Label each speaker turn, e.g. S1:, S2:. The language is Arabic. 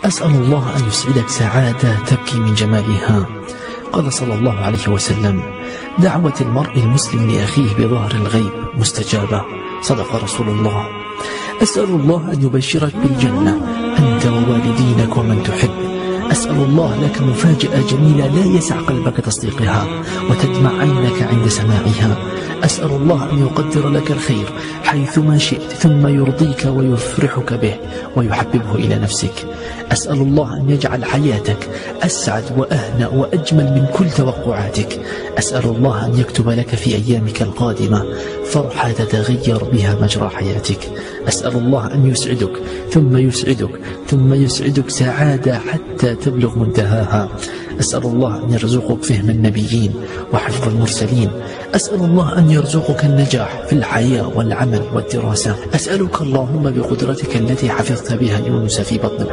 S1: أسأل الله أن يسعدك سعادة تبكي من جمالها. قال صلى الله عليه وسلم: دعوة المرء المسلم لأخيه بظهر الغيب مستجابة. صدق رسول الله. أسأل الله أن يبشرك بالجنة أنت ووالدينك ومن تحب. أسأل الله لك مفاجأة جميلة لا يسع قلبك تصديقها وتدمع عينك عند سماعها. أسأل الله أن يقدر لك الخير حيثما شئت ثم يرضيك ويفرحك به ويحببه إلى نفسك. أسأل الله أن يجعل حياتك أسعد وأهنأ وأجمل من كل توقعاتك. أسأل الله أن يكتب لك في أيامك القادمة فرحة تتغير بها مجرى حياتك. أسأل الله أن يسعدك ثم يسعدك ثم يسعدك سعادة حتى تبلغ منتهاها. أسأل الله أن يرزقك فهم النبيين وحفظ المرسلين. أسأل الله أن يرزقك النجاح في الحياة والعمل والدراسة. أسألك اللهم بقدرتك التي حفظت بها يونس في بطن الحوت